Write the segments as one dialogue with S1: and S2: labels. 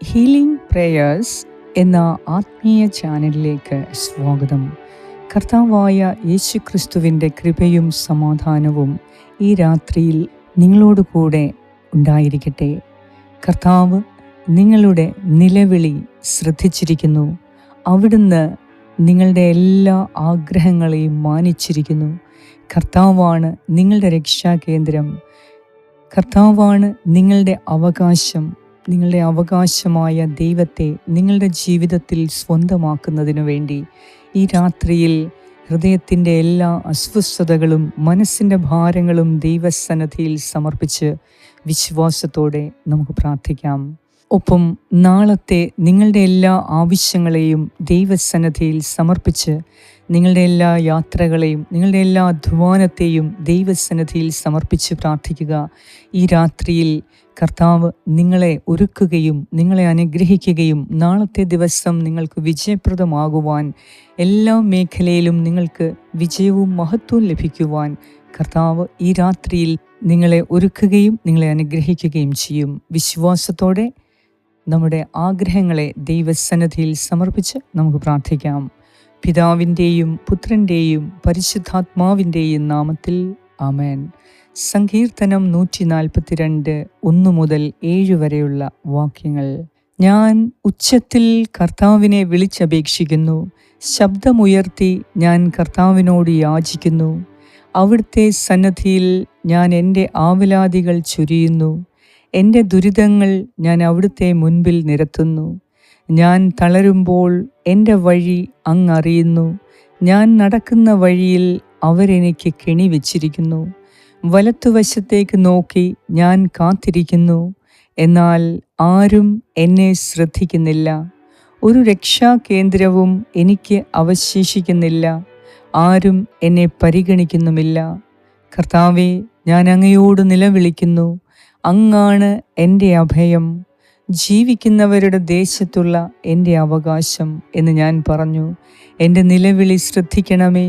S1: Healing prayers എന്ന ആത്മീയ ചാനലിലേക്ക് സ്വാഗതം. കർത്താവായ യേശുക്രിസ്തുവിൻ്റെ കൃപയും സമാധാനവും ഈ രാത്രിയിൽ നിങ്ങളോട് കൂടെ ഉണ്ടായിരിക്കട്ടെ. കർത്താവ് നിങ്ങളുടെ നിലവിളി ശ്രദ്ധിച്ചിരിക്കുന്നു. അവിടുന്ന് നിങ്ങളുടെ എല്ലാ ആഗ്രഹങ്ങളെയും മാനിച്ചിരിക്കുന്നു. കർത്താവാണ് നിങ്ങളുടെ രക്ഷാകേന്ദ്രം. കർത്താവാണ് നിങ്ങളുടെ അവകാശം. നിങ്ങളുടെ അവകാശമായ ദൈവത്തെ നിങ്ങളുടെ ജീവിതത്തിൽ സ്വന്തമാക്കുന്നതിനു വേണ്ടി ഈ രാത്രിയിൽ ഹൃദയത്തിൻ്റെ എല്ലാ അസ്വസ്ഥതകളും മനസ്സിൻ്റെ ഭാരങ്ങളും ദൈവസന്നിധിയിൽ സമർപ്പിച്ച് വിശ്വാസത്തോടെ നമുക്ക് പ്രാർത്ഥിക്കാം. ഒപ്പം നാളത്തെ നിങ്ങളുടെ എല്ലാ ആവശ്യങ്ങളെയും ദൈവസന്നിധിയിൽ സമർപ്പിച്ച് നിങ്ങളുടെ എല്ലാ യാത്രകളെയും നിങ്ങളുടെ എല്ലാ അധ്വാനത്തെയും ദൈവസന്നിധിയിൽ സമർപ്പിച്ച് പ്രാർത്ഥിക്കുക. ഈ രാത്രിയിൽ കർത്താവ് നിങ്ങളെ ഒരുക്കുകയും നിങ്ങളെ അനുഗ്രഹിക്കുകയും നാളത്തെ ദിവസം നിങ്ങൾക്ക് വിജയപ്രദമാകുവാൻ എല്ലാ മേഖലയിലും നിങ്ങൾക്ക് വിജയവും മഹത്വവും ലഭിക്കുവാൻ കർത്താവ് ഈ രാത്രിയിൽ നിങ്ങളെ ഒരുക്കുകയും നിങ്ങളെ അനുഗ്രഹിക്കുകയും ചെയ്യും. വിശ്വാസത്തോടെ നമ്മുടെ ആഗ്രഹങ്ങളെ ദൈവസന്നിധിയിൽ സമർപ്പിച്ച് നമുക്ക് പ്രാർത്ഥിക്കാം. പിതാവിൻ്റെയും പുത്രൻ്റെയും പരിശുദ്ധാത്മാവിൻ്റെയും നാമത്തിൽ ആമേൻ. സങ്കീർത്തനം 142 1 മുതൽ 7 വരെയുള്ള വാക്യങ്ങൾ. ഞാൻ ഉച്ചത്തിൽ കർത്താവിനെ വിളിച്ചപേക്ഷിക്കുന്നു, ശബ്ദമുയർത്തി ഞാൻ കർത്താവിനോട് യാചിക്കുന്നു. അവിടുത്തെ സന്നിധിയിൽ ഞാൻ എൻ്റെ ആവലാതികൾ ചൊരിയുന്നു. എൻ്റെ ദുരിതങ്ങൾ ഞാൻ അവിടുത്തെ മുൻപിൽ നിരത്തുന്നു. ഞാൻ തളരുമ്പോൾ എൻ്റെ വഴി അങ്ങറിയുന്നു. ഞാൻ നടക്കുന്ന വഴിയിൽ അവരെനിക്ക് കെണി വെച്ചിരിക്കുന്നു. വലത്തുവശത്തേക്ക് നോക്കി ഞാൻ കാത്തിരിക്കുന്നു, എന്നാൽ ആരും എന്നെ ശ്രദ്ധിക്കുന്നില്ല. ഒരു രക്ഷാകേന്ദ്രവും എനിക്ക് അവശേഷിക്കുന്നില്ല. ആരും എന്നെ പരിഗണിക്കുന്നുമില്ല. കർത്താവേ, ഞാൻ അങ്ങയോട് നിലവിളിക്കുന്നു. അങ്ങാണ് എൻ്റെ അഭയം, ജീവിക്കുന്നവരുടെ ദേശത്തുള്ള എൻ്റെ അവകാശം എന്ന് ഞാൻ പറഞ്ഞു. എൻ്റെ നിലവിളി ശ്രദ്ധിക്കണമേ,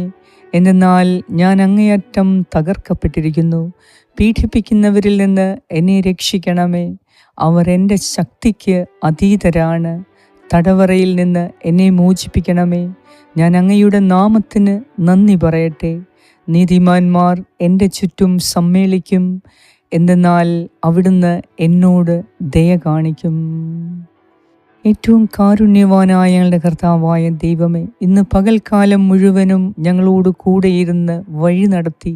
S1: എന്നാൽ ഞാൻ അങ്ങേയറ്റം തകർക്കപ്പെട്ടിരിക്കുന്നു. പീഡിപ്പിക്കുന്നവരിൽ നിന്ന് എന്നെ രക്ഷിക്കണമേ. അവർ എൻ്റെ ശക്തിക്ക് അതീതരാണ്. തടവറയിൽ നിന്ന് എന്നെ മോചിപ്പിക്കണമേ. ഞാൻ അങ്ങയുടെ നാമത്തിന് നന്ദി പറയട്ടെ. നീതിമാന്മാർ എൻ്റെ ചുറ്റും സമ്മേളിക്കും, എന്തെന്നാൽ അവിടുന്ന് എന്നോട് ദയ കാണിക്കും. ഏറ്റവും കാരുണ്യവാനായ ഞങ്ങളുടെ കർത്താവായ ദൈവമേ, ഇന്ന് പകൽക്കാലം മുഴുവനും ഞങ്ങളോട് കൂടെയിരുന്ന് വഴി നടത്തി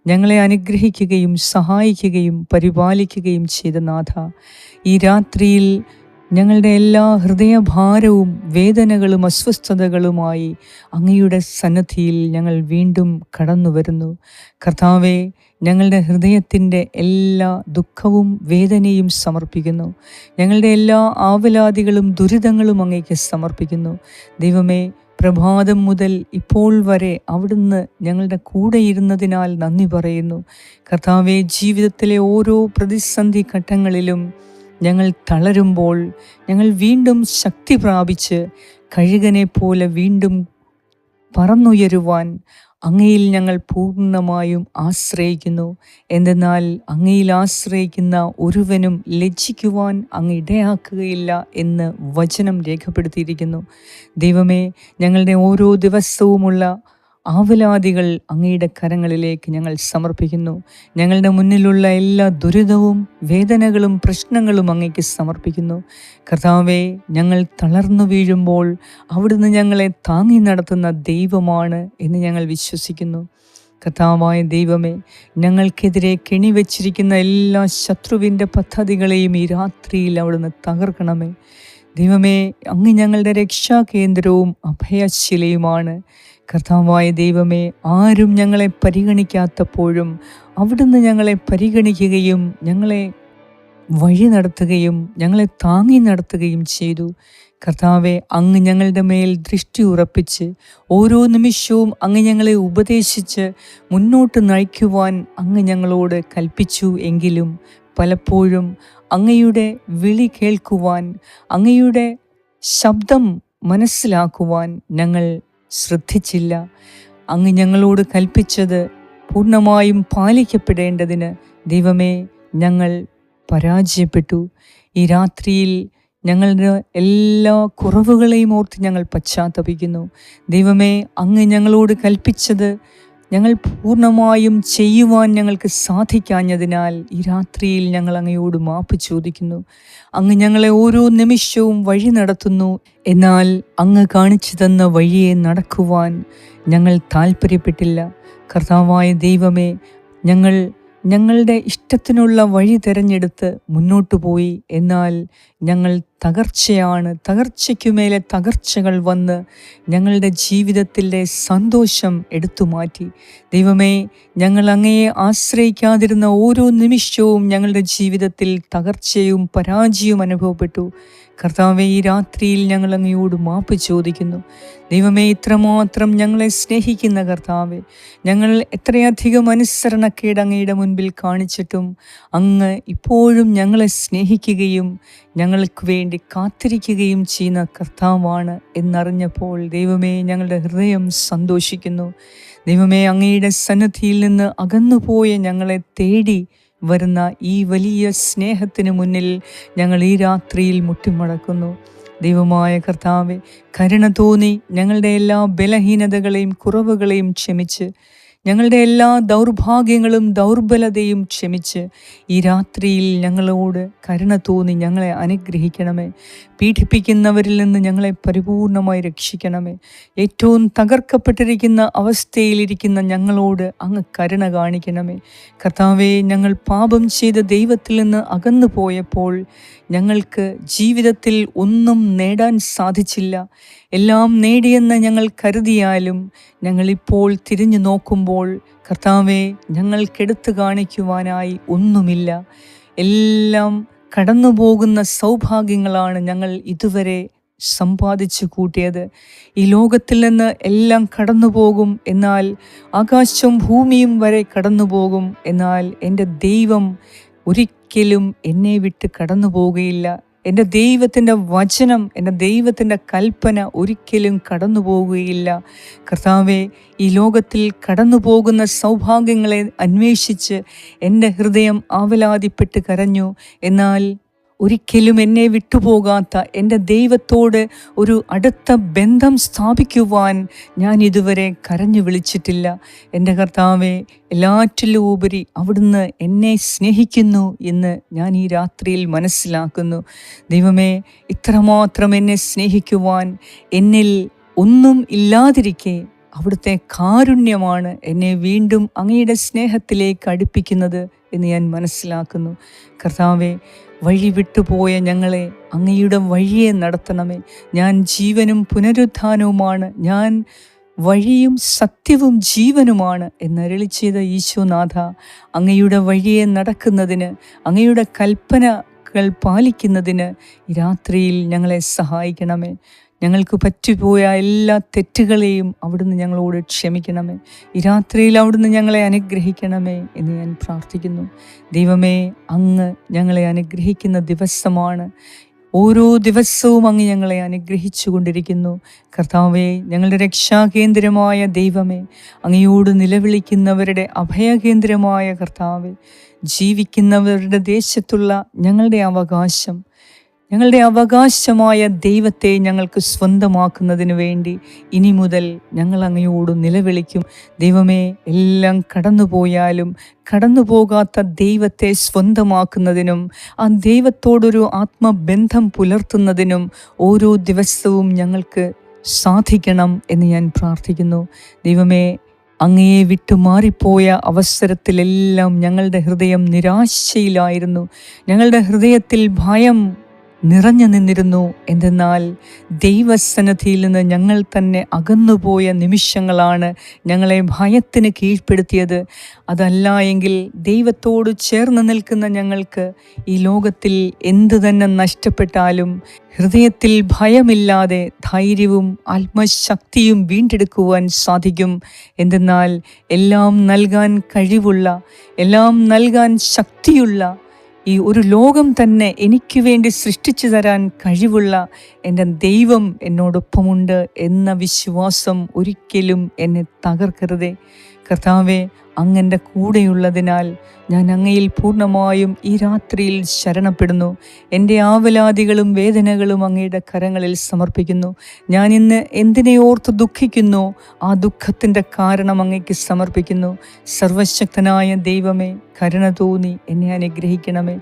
S1: ഞങ്ങളെ അനുഗ്രഹിക്കുകയും സഹായിക്കുകയും പരിപാലിക്കുകയും ചെയ്ത നാഥ, ഈ രാത്രിയിൽ ഞങ്ങളുടെ എല്ലാ ഹൃദയഭാരവും വേദനകളും അസ്വസ്ഥതകളുമായി അങ്ങയുടെ സന്നിധിയിൽ ഞങ്ങൾ വീണ്ടും കടന്നു വരുന്നു. കർത്താവെ, ഞങ്ങളുടെ ഹൃദയത്തിൻ്റെ എല്ലാ ദുഃഖവും വേദനയും സമർപ്പിക്കുന്നു. ഞങ്ങളുടെ എല്ലാ ആവലാതികളും ദുരിതങ്ങളും അങ്ങേക്ക് സമർപ്പിക്കുന്നു. ദൈവമേ, പ്രഭാതം മുതൽ ഇപ്പോൾ വരെ അവിടുന്ന് ഞങ്ങളുടെ കൂടെ ഇരുന്നതിനാൽ നന്ദി പറയുന്നു. കർത്താവെ, ജീവിതത്തിലെ ഓരോ പ്രതിസന്ധി ഘട്ടങ്ങളിലും ഞങ്ങൾ തളരുമ്പോൾ ഞങ്ങൾ വീണ്ടും ശക്തി പ്രാപിച്ച് കഴുകനെ പോലെ വീണ്ടും പറന്നുയരുവാൻ അങ്ങയിൽ ഞങ്ങൾ പൂർണ്ണമായും ആശ്രയിക്കുന്നു. എന്തെന്നാൽ അങ്ങയിൽ ആശ്രയിക്കുന്ന ഒരുവനും ലജ്ജിക്കുവാൻ അങ്ങ് ഇടയാക്കുകയില്ല എന്ന് വചനം രേഖപ്പെടുത്തിയിരിക്കുന്നു. ദൈവമേ, ഞങ്ങളുടെ ഓരോ ദിവസവുമുള്ള ആവലാതികൾ അങ്ങയുടെ കരങ്ങളിലേക്ക് ഞങ്ങൾ സമർപ്പിക്കുന്നു. ഞങ്ങളുടെ മുന്നിലുള്ള എല്ലാ ദുരിതവും വേദനകളും പ്രശ്നങ്ങളും അങ്ങേക്ക് സമർപ്പിക്കുന്നു. കർത്താവെ, ഞങ്ങൾ തളർന്നു വീഴുമ്പോൾ അവിടുന്ന് ഞങ്ങളെ താങ്ങി നടത്തുന്ന ദൈവമാണ് എന്ന് ഞങ്ങൾ വിശ്വസിക്കുന്നു. കർത്താവായ ദൈവമേ, ഞങ്ങൾക്കെതിരെ കെണിവെച്ചിരിക്കുന്ന എല്ലാ ശത്രുവിൻ്റെ പദ്ധതികളെയും ഈ രാത്രിയിൽ അവിടുന്ന് തകർക്കണമേ. ദൈവമേ, അങ്ങ് ഞങ്ങളുടെ രക്ഷാകേന്ദ്രവും അഭയശിലയുമാണ്. കർത്താവായ ദൈവമേ, ആരും ഞങ്ങളെ പരിഗണിക്കാത്തപ്പോഴും അവിടുന്ന് ഞങ്ങളെ പരിഗണിക്കുകയും ഞങ്ങളെ വഴി നടത്തുകയും ഞങ്ങളെ താങ്ങി നടത്തുകയും ചെയ്തു. കർത്താവെ, അങ്ങ് ഞങ്ങളുടെ മേൽ ദൃഷ്ടി ഉറപ്പിച്ച് ഓരോ നിമിഷവും അങ്ങ് ഞങ്ങളെ ഉപദേശിച്ച് മുന്നോട്ട് നയിക്കുവാൻ അങ്ങ് ഞങ്ങളോട് കൽപ്പിച്ചു. എങ്കിലും പലപ്പോഴും അങ്ങയുടെ വിളി കേൾക്കുവാൻ, അങ്ങയുടെ ശബ്ദം മനസ്സിലാക്കുവാൻ ഞങ്ങൾ ശ്രദ്ധിച്ചില്ല. അങ്ങ് ഞങ്ങളോട് കൽപ്പിച്ചത് പൂർണ്ണമായും പാലിക്കപ്പെടേണ്ടതിന് ദൈവമേ, ഞങ്ങൾ പരാജയപ്പെട്ടു. ഈ രാത്രിയിൽ ഞങ്ങളുടെ എല്ലാ കുറവുകളെയും ഓർത്ത് ഞങ്ങൾ പശ്ചാത്തപിക്കുന്നു. ദൈവമേ, അങ്ങ് ഞങ്ങളോട് കൽപ്പിച്ചത് ഞങ്ങൾ പൂർണ്ണമായും ചെയ്യുവാൻ ഞങ്ങൾക്ക് സാധിക്കാഞ്ഞതിനാൽ ഈ രാത്രിയിൽ ഞങ്ങൾ അങ്ങയോട് മാപ്പ് ചോദിക്കുന്നു. അങ്ങ് ഞങ്ങളെ ഓരോ നിമിഷവും വഴി നടത്തുന്നു. എന്നാൽ അങ്ങ് കാണിച്ചു തന്ന വഴിയെ നടക്കുവാൻ ഞങ്ങൾ താല്പര്യപ്പെട്ടില്ല. കർത്താവായ ദൈവമേ, ഞങ്ങളുടെ ഇഷ്ടത്തിനുള്ള വഴി തിരഞ്ഞെടുത്ത് മുന്നോട്ടു പോയി. എന്നാൽ ഞങ്ങൾ തകർച്ചയ്ക്കുമേലെ തകർച്ചകൾ വന്ന് ഞങ്ങളുടെ ജീവിതത്തിലെ സന്തോഷം എടുത്തു മാറ്റി. ദൈവമേ, ഞങ്ങൾ അങ്ങയെ ആശ്രയിക്കാതിരുന്ന ഓരോ നിമിഷവും ഞങ്ങളുടെ ജീവിതത്തിൽ തകർച്ചയും പരാജയവും അനുഭവപ്പെട്ടു. കർത്താവേ, ഈ രാത്രിയിൽ ഞങ്ങൾ അങ്ങയോട് മാപ്പ് ചോദിക്കുന്നു. ദൈവമേ, ഇത്രമാത്രം ഞങ്ങളെ സ്നേഹിക്കുന്ന കർത്താവേ, ഞങ്ങൾ എത്രയധികം അനുസരണക്കേട് അങ്ങയുടെ മുൻപിൽ കാണിച്ചിട്ടും അങ്ങ് ഇപ്പോഴും ഞങ്ങളെ സ്നേഹിക്കുകയും ഞങ്ങൾക്ക് വേണ്ടി കാത്തിരിക്കുകയും ചെയ്യുന്ന കർത്താവാണ് എന്നറിഞ്ഞപ്പോൾ ദൈവമേ, ഞങ്ങളുടെ ഹൃദയം സന്തോഷിക്കുന്നു. ദൈവമേ, അങ്ങയുടെ സന്നിധിയിൽ നിന്ന് അകന്നുപോയ ഞങ്ങളെ തേടി വരുന്ന ഈ വലിയ സ്നേഹത്തിന് മുന്നിൽ ഞങ്ങൾ ഈ രാത്രിയിൽ മുട്ടിമടക്കുന്നു. ദൈവമായ കർത്താവെ, കരുണ തോന്നി ഞങ്ങളുടെ എല്ലാ ബലഹീനതകളെയും കുറവുകളെയും ക്ഷമിച്ച് ഞങ്ങളുടെ എല്ലാ ദൗർഭാഗ്യങ്ങളും ദൗർബലതയും ക്ഷമിച്ച് ഈ രാത്രിയിൽ ഞങ്ങളോട് കരുണ തോന്നി ഞങ്ങളെ അനുഗ്രഹിക്കണമേ. പീഡിപ്പിക്കുന്നവരിൽ നിന്ന് ഞങ്ങളെ പരിപൂർണമായി രക്ഷിക്കണമേ. ഏറ്റവും തകർക്കപ്പെട്ടിരിക്കുന്ന അവസ്ഥയിലിരിക്കുന്ന ഞങ്ങളോട് അങ്ങ് കരുണ കാണിക്കണമേ. കർത്താവേ, ഞങ്ങൾ പാപം ചെയ്ത ദൈവത്തിൽ നിന്ന് അകന്നു പോയപ്പോൾ ഞങ്ങൾക്ക് ജീവിതത്തിൽ ഒന്നും നേടാൻ സാധിച്ചില്ല. എല്ലാം നേടിയെന്ന് ഞങ്ങൾ കരുതിയാലും ഞങ്ങളിപ്പോൾ തിരിഞ്ഞു നോക്കുമ്പോൾ കർത്താവേ, ഞങ്ങൾക്കെടുത്തു കാണിക്കുവാനായി ഒന്നുമില്ല. എല്ലാം കടന്നു പോകുന്ന സൗഭാഗ്യങ്ങളാണ് ഞങ്ങൾ ഇതുവരെ സമ്പാദിച്ചു കൂട്ടിയത്. ഈ ലോകത്തിൽ നിന്ന് എല്ലാം കടന്നു പോകും, എന്നാൽ ആകാശവും ഭൂമിയും വരെ കടന്നു പോകും. എന്നാൽ എൻ്റെ ദൈവം ഒരിക്കലും എന്നെ വിട്ട് കടന്നു പോകുകയില്ല. എൻ്റെ ദൈവത്തിൻ്റെ വചനം, എൻ്റെ ദൈവത്തിൻ്റെ കൽപ്പന ഒരിക്കലും കടന്നു പോകുകയില്ല. കർത്താവെ, ഈ ലോകത്തിൽ കടന്നു പോകുന്ന സൗഭാഗ്യങ്ങളെ അന്വേഷിച്ച് എൻ്റെ ഹൃദയം ആവലാതിപ്പെട്ട് കരഞ്ഞു. എന്നാൽ ഒരിക്കലും എന്നെ വിട്ടുപോകാത്ത എൻ്റെ ദൈവത്തോട് ഒരു അടുത്ത ബന്ധം സ്ഥാപിക്കുവാൻ ഞാൻ ഇതുവരെ കരഞ്ഞു വിളിച്ചിട്ടില്ല. എൻ്റെ കർത്താവെ, എല്ലാറ്റിലും ഉപരി അവിടുന്ന് എന്നെ സ്നേഹിക്കുന്നു എന്ന് ഞാൻ ഈ രാത്രിയിൽ മനസ്സിലാക്കുന്നു. ദൈവമേ, ഇത്രമാത്രം എന്നെ സ്നേഹിക്കുവാൻ എന്നിൽ ഒന്നും ഇല്ലാതിരിക്കെ അവിടുത്തെ കാരുണ്യമാണ് എന്നെ വീണ്ടും അങ്ങയുടെ സ്നേഹത്തിലേക്ക് അടുപ്പിക്കുന്നത് എന്ന് ഞാൻ മനസ്സിലാക്കുന്നു. കർത്താവെ, വഴി വിട്ടുപോയ ഞങ്ങളെ അങ്ങയുടെ വഴിയെ നടത്തണമേ. ഞാൻ ജീവനും പുനരുത്ഥാനവുമാണ്, ഞാൻ വഴിയും സത്യവും ജീവനുമാണ് എന്നരുളി ചെയ്ത ഈശോനാഥ, അങ്ങയുടെ വഴിയെ നടക്കുന്നതിന്, അങ്ങയുടെ കൽപ്പനകൾ പാലിക്കുന്നതിന് ഈ രാത്രിയിൽ ഞങ്ങളെ സഹായിക്കണമേ. ഞങ്ങൾക്ക് പറ്റിപ്പോയ എല്ലാ തെറ്റുകളെയും അവിടുന്ന് ഞങ്ങളോട് ക്ഷമിക്കണമേ. ഈ രാത്രിയിൽ അവിടുന്ന് ഞങ്ങളെ അനുഗ്രഹിക്കണമേ എന്ന് ഞാൻ പ്രാർത്ഥിക്കുന്നു. ദൈവമേ, അങ്ങ് ഞങ്ങളെ അനുഗ്രഹിക്കുന്ന ദിവസമാണ്. ഓരോ ദിവസവും അങ്ങ് ഞങ്ങളെ അനുഗ്രഹിച്ചു കൊണ്ടിരിക്കുന്നു. കർത്താവേ, ഞങ്ങളുടെ രക്ഷാകേന്ദ്രമായ ദൈവമേ, അങ്ങയോട് നിലവിളിക്കുന്നവരുടെ അഭയകേന്ദ്രമായ കർത്താവേ, ജീവിക്കുന്നവരുടെ ദേശത്തുള്ള ഞങ്ങളുടെ അവകാശമായ ദൈവത്തെ ഞങ്ങൾക്ക് സ്വന്തമാക്കുന്നതിന് വേണ്ടി ഇനി മുതൽ ഞങ്ങൾ അങ്ങയോട് നിലവിളിക്കും. ദൈവമേ, എല്ലാം കടന്നുപോയാലും കടന്നു പോകാത്ത ദൈവത്തെ സ്വന്തമാക്കുന്നതിനും ആ ദൈവത്തോടൊരു ആത്മബന്ധം പുലർത്തുന്നതിനും ഓരോ ദിവസവും ഞങ്ങൾക്ക് സാധിക്കണം എന്ന് ഞാൻ പ്രാർത്ഥിക്കുന്നു. ദൈവമേ, അങ്ങയെ വിട്ടുമാറിപ്പോയ അവസരത്തിലെല്ലാം ഞങ്ങളുടെ ഹൃദയം നിരാശയിലായിരുന്നു. ഞങ്ങളുടെ ഹൃദയത്തിൽ ഭയം നിറഞ്ഞു നിന്നിരുന്നു. എന്തെന്നാൽ ദൈവസന്നിധിയിൽ നിന്ന് ഞങ്ങൾ തന്നെ അകന്നുപോയ നിമിഷങ്ങളാണ് ഞങ്ങളെ ഭയത്തിന് കീഴ്പ്പെടുത്തിയത്. അതല്ല എങ്കിൽ ദൈവത്തോട് ചേർന്ന് നിൽക്കുന്ന ഞങ്ങൾക്ക് ഈ ലോകത്തിൽ എന്തു തന്നെ നഷ്ടപ്പെട്ടാലും ഹൃദയത്തിൽ ഭയമില്ലാതെ ധൈര്യവും ആത്മശക്തിയും വീണ്ടെടുക്കുവാൻ സാധിക്കും. എന്തെന്നാൽ എല്ലാം നൽകാൻ കഴിവുള്ള, എല്ലാം നൽകാൻ ശക്തിയുള്ള, ഈ ഒരു ലോകം തന്നെ എനിക്ക് വേണ്ടി സൃഷ്ടിച്ചു തരാൻ കഴിവുള്ള എൻ്റെ ദൈവം എന്നോടൊപ്പമുണ്ട് എന്ന വിശ്വാസം ഒരിക്കലും എന്നെ തകർക്കരുതേ. കർത്താവെ, അങ്ങൻ്റെ കൂടെയുള്ളതിനാൽ ഞാൻ അങ്ങയിൽ പൂർണ്ണമായും ഈ രാത്രിയിൽ ശരണപ്പെടുന്നു. എൻ്റെ ആവലാതികളും വേദനകളും അങ്ങയുടെ കരങ്ങളിൽ സമർപ്പിക്കുന്നു. ഞാൻ ഇന്ന് എന്തിനെ ഓർത്ത് ദുഃഖിക്കുന്നു, ആ ദുഃഖത്തിൻ്റെ കാരണം അങ്ങയ്ക്ക് സമർപ്പിക്കുന്നു. സർവശക്തനായ ദൈവമേ, കരുണ തോന്നി എന്നെ അനുഗ്രഹിക്കണമേ.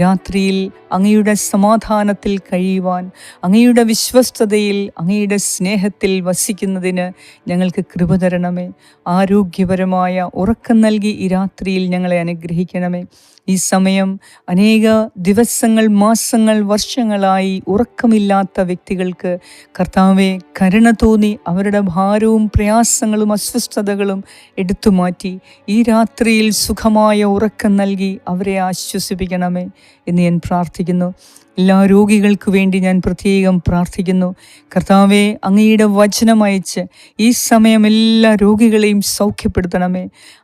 S1: രാത്രിയിൽ അങ്ങയുടെ സമാധാനത്തിൽ കഴിയുവാൻ, അങ്ങയുടെ വിശ്വസ്തതയിൽ, അങ്ങയുടെ സ്നേഹത്തിൽ വസിക്കുന്നതിന് ഞങ്ങൾക്ക് കൃപ തരണമേ. ആരോഗ്യപരമായ ഉറക്കം നൽകി ഈ രാത്രിയിൽ ഞങ്ങളെ അനുഗ്രഹിക്കണമേ. ഈ സമയം അനേക ദിവസങ്ങൾ, മാസങ്ങൾ, വർഷങ്ങളായി ഉറക്കമില്ലാത്ത വ്യക്തികൾക്ക് കർത്താവെ കരുണ തോന്നി അവരുടെ ഭാരവും പ്രയാസങ്ങളും അസ്വസ്ഥതകളും എടുത്തുമാറ്റി ഈ രാത്രിയിൽ സുഖമായ ഉറക്കം നൽകി അവരെ ആശ്വസിപ്പിക്കണമേ എന്ന് ഞാൻ പ്രാർത്ഥിക്കുന്നു. എല്ലാ രോഗികൾക്ക് വേണ്ടി ഞാൻ പ്രത്യേകം പ്രാർത്ഥിക്കുന്നു. കർത്താവെ, അങ്ങയുടെ വചനം അയച്ച് ഈ സമയം എല്ലാ രോഗികളെയും സൗഖ്യപ്പെടുത്തണമേ.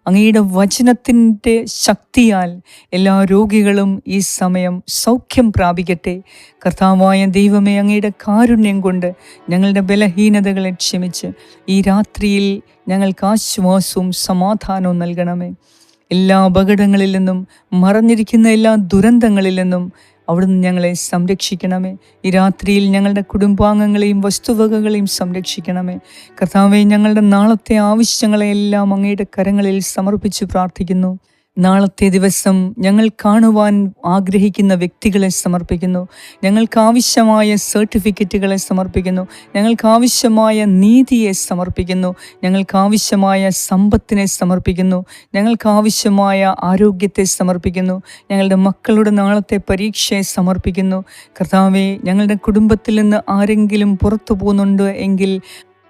S1: അങ്ങയുടെ വചനത്തിൻ്റെ ശക്തിയാൽ എല്ലാ രോഗികളും ഈ സമയം സൗഖ്യം പ്രാപിക്കട്ടെ. കർത്താവായ ദൈവമേ, അങ്ങയുടെ കാരുണ്യം കൊണ്ട് ഞങ്ങളുടെ ബലഹീനതകളെ ക്ഷമിച്ച് ഈ രാത്രിയിൽ ഞങ്ങൾക്ക് ആശ്വാസവും സമാധാനവും നൽകണമേ. എല്ലാ അപകടങ്ങളിൽ നിന്നും, മറഞ്ഞിരിക്കുന്ന എല്ലാ ദുരന്തങ്ങളിൽ നിന്നും അവിടുന്ന് ഞങ്ങളെ സംരക്ഷിക്കണമേ. ഈ രാത്രിയിൽ ഞങ്ങളുടെ കുടുംബാംഗങ്ങളെയും വസ്തുവകകളെയും സംരക്ഷിക്കണമേ. കർത്താവേ, ഞങ്ങളുടെ നാളത്തെ ആവശ്യങ്ങളെല്ലാം അങ്ങയുടെ കരങ്ങളിൽ സമർപ്പിച്ച് പ്രാർത്ഥിക്കുന്നു. നാളത്തെ ദിവസം ഞങ്ങൾ കാണുവാൻ ആഗ്രഹിക്കുന്ന വ്യക്തികളെ സമർപ്പിക്കുന്നു. ഞങ്ങൾക്ക് ആവശ്യമായ സർട്ടിഫിക്കറ്റുകളെ സമർപ്പിക്കുന്നു. ഞങ്ങൾക്ക് ആവശ്യമായ നീതിയെ സമർപ്പിക്കുന്നു. ഞങ്ങൾക്ക് ആവശ്യമായ സമ്പത്തിനെ സമർപ്പിക്കുന്നു. ഞങ്ങൾക്ക് ആവശ്യമായ ആരോഗ്യത്തെ സമർപ്പിക്കുന്നു. ഞങ്ങളുടെ മക്കളുടെ നാളത്തെ പരീക്ഷയെ സമർപ്പിക്കുന്നു. കർത്താവേ, ഞങ്ങളുടെ കുടുംബത്തിൽ നിന്ന് ആരെങ്കിലും പുറത്തു പോകുന്നുണ്ട് എങ്കിൽ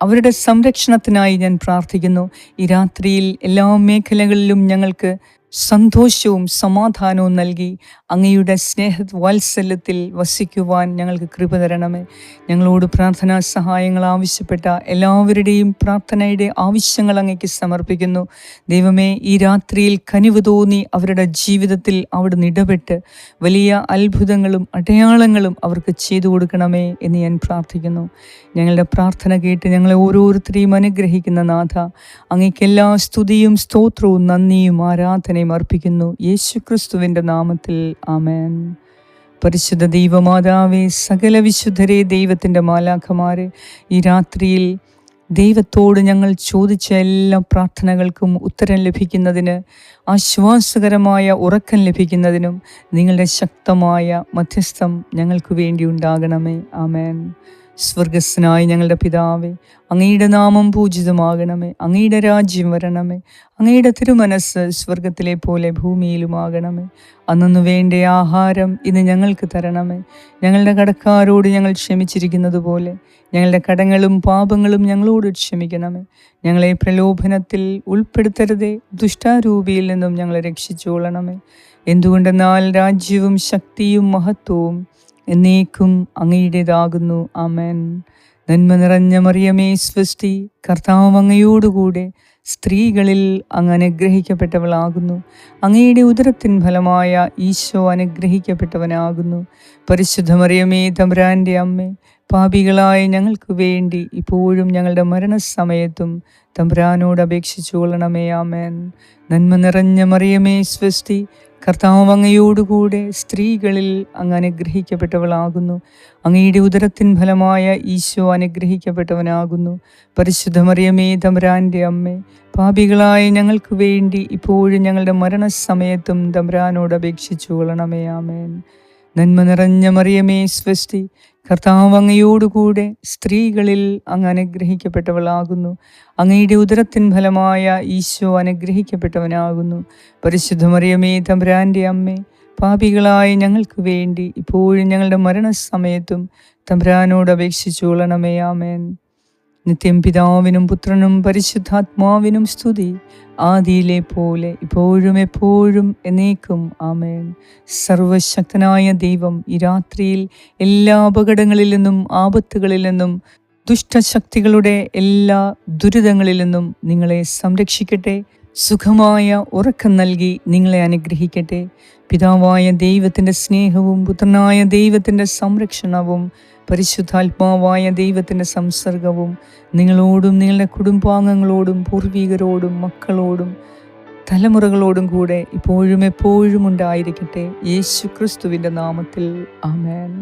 S1: അവരുടെ സംരക്ഷണത്തിനായി ഞാൻ പ്രാർത്ഥിക്കുന്നു. ഈ രാത്രിയിൽ എല്ലാ മേഖലകളിലും ഞങ്ങൾക്ക് സന്തോഷവും സമാധാനവും നൽകി അങ്ങയുടെ സ്നേഹ വാത്സല്യത്തിൽ വസിക്കുവാൻ ഞങ്ങൾക്ക് കൃപ തരണമേ. ഞങ്ങളോട് പ്രാർത്ഥനാ സഹായങ്ങൾ ആവശ്യപ്പെട്ട എല്ലാവരുടെയും പ്രാർത്ഥനയുടെ ആവശ്യങ്ങൾ അങ്ങയ്ക്ക് സമർപ്പിക്കുന്നു. ദൈവമേ, ഈ രാത്രിയിൽ കനിവ് തോന്നി അവരുടെ ജീവിതത്തിൽ അവിടുന്ന് ഇടപെട്ട് വലിയ അത്ഭുതങ്ങളും അടയാളങ്ങളും അവർക്ക് ചെയ്തു കൊടുക്കണമേ എന്ന് ഞാൻ പ്രാർത്ഥിക്കുന്നു. ഞങ്ങളുടെ പ്രാർത്ഥന കേട്ട് ഞങ്ങളെ ഓരോരുത്തരെയും അനുഗ്രഹിക്കുന്ന നാഥ, അങ്ങയ്ക്ക് എല്ലാ സ്തുതിയും സ്തോത്രവും നന്ദിയും ആരാധനയും അർപ്പിക്കുന്നു. യേശുക്രിസ്തുവിൻ്റെ നാമത്തിൽ ആമേൻ. പരിശുദ്ധ ദൈവമാതാവേ, സകല വിശുദ്ധരെ, ദൈവത്തിൻ്റെ മാലാഖമാരെ, ഈ രാത്രിയിൽ ദൈവത്തോട് ഞങ്ങൾ ചോദിച്ച എല്ലാ പ്രാർത്ഥനകൾക്കും ഉത്തരം ലഭിക്കുന്നതിന്, ആശ്വാസകരമായ ഉറക്കം ലഭിക്കുന്നതിനും നിങ്ങളുടെ ശക്തമായ മധ്യസ്ഥം ഞങ്ങൾക്ക് വേണ്ടി ഉണ്ടാകണമേ. ആമേൻ. സ്വർഗസ്നായ ഞങ്ങളുടെ പിതാവേ, അങ്ങയുടെ നാമം പൂജിതമാകണമേ. അങ്ങയുടെ രാജ്യം വരണമേ. അങ്ങയുടെ തിരുമനസ് സ്വർഗത്തിലെ പോലെ ഭൂമിയിലുമാകണമേ. അന്നു വേണ്ട ആഹാരം ഇന്ന് ഞങ്ങൾക്ക് തരണമേ. ഞങ്ങളുടെ കടക്കാരോട് ഞങ്ങൾ ക്ഷമിച്ചിരിക്കുന്നത് പോലെ ഞങ്ങളുടെ കടങ്ങളും പാപങ്ങളും ഞങ്ങളോട് ക്ഷമിക്കണമേ. ഞങ്ങളെ പ്രലോഭനത്തിൽ ഉൾപ്പെടുത്തരുതേ, ദുഷ്ടാരൂപിയിൽ നിന്നും ഞങ്ങളെ രക്ഷിച്ചുകൊള്ളണമേ. എന്തുകൊണ്ടെന്നാൽ രാജ്യവും ശക്തിയും മഹത്വവും എന്നേക്കും അങ്ങയുടേതാകുന്നു. ആമേൻ. നന്മ നിറഞ്ഞ മറിയമേ സ്വസ്തി, കർത്താവ് അങ്ങയോടുകൂടെ സ്ത്രീകളിൽ അങ്ങ് അനുഗ്രഹിക്കപ്പെട്ടവളാകുന്നു. അങ്ങയുടെ ഉദരത്തിൻ ഫലമായ ഈശോ അനുഗ്രഹിക്കപ്പെട്ടവനാകുന്നു. പരിശുദ്ധ മറിയമേ, തമ്പുരാൻ്റെ അമ്മേ, പാപികളായ ഞങ്ങൾക്ക് വേണ്ടി ഇപ്പോഴും ഞങ്ങളുടെ മരണസമയത്തും തമ്പുരാനോട് അപേക്ഷിച്ചു കൊള്ളണമേ. ആമേൻ. നന്മ നിറഞ്ഞ മറിയമേ സ്വസ്തി, കർത്താവ് അങ്ങയോടുകൂടെ സ്ത്രീകളിൽ അങ്ങ് അനുഗ്രഹിക്കപ്പെട്ടവളാകുന്നു. അങ്ങയുടെ ഉദരത്തിൻ ഫലമായ ഈശോ അനുഗ്രഹിക്കപ്പെട്ടവനാകുന്നു. പരിശുദ്ധ മറിയമേ, തമ്പുരാൻ്റെ അമ്മേ, പാപികളായ ഞങ്ങൾക്ക് വേണ്ടി ഇപ്പോഴും ഞങ്ങളുടെ മരണസമയത്തും തമ്പുരാനോട് അപേക്ഷിച്ചു കൊള്ളണമേ. ആമേൻ. നന്മ നിറഞ്ഞ മറിയമേ സ്വസ്തി, കർത്താവ് അങ്ങയോടുകൂടെ സ്ത്രീകളിൽ അങ്ങ് അനുഗ്രഹിക്കപ്പെട്ടവളാകുന്നു. അങ്ങയുടെ ഉദരത്തിൻ ഫലമായ ഈശോ അനുഗ്രഹിക്കപ്പെട്ടവനാകുന്നു. പരിശുദ്ധ മറിയമേ, തമ്പുരാൻ്റെ അമ്മേ, പാപികളായ ഞങ്ങൾക്ക് വേണ്ടി ഇപ്പോഴും ഞങ്ങളുടെ മരണസമയത്തും തമ്പുരാനോട് അപേക്ഷിച്ചു കൊള്ളണമേ. ആമേൻ. നിത്യം പിതാവിനും പുത്രനും പരിശുദ്ധാത്മാവിനും സ്തുതി, ആദിയിലെ പോലെ ഇപ്പോഴും എപ്പോഴും എന്നേക്കും. ആമേൻ. സർവശക്തനായ ദൈവം ഈ രാത്രിയിൽ എല്ലാ അപകടങ്ങളിൽ നിന്നും, ആപത്തുകളിൽ നിന്നും, ദുഷ്ടശക്തികളുടെ എല്ലാ ദുരിതങ്ങളിൽ നിന്നും നിങ്ങളെ സംരക്ഷിക്കട്ടെ. സുഖമായ ഉറക്കം നൽകി നിങ്ങളെ അനുഗ്രഹിക്കട്ടെ. പിതാവായ ദൈവത്തിൻ്റെ സ്നേഹവും പുത്രനായ ദൈവത്തിൻ്റെ സംരക്ഷണവും പരിശുദ്ധാത്മാവായ ദൈവത്തിൻ്റെ സംസർഗവും നിങ്ങളോടും നിങ്ങളുടെ കുടുംബാംഗങ്ങളോടും പൂർവികരോടും മക്കളോടും തലമുറകളോടും കൂടെ ഇപ്പോഴും എപ്പോഴും ഉണ്ടായിരിക്കട്ടെ. യേശു ക്രിസ്തുവിൻ്റെ നാമത്തിൽ ആമേൻ.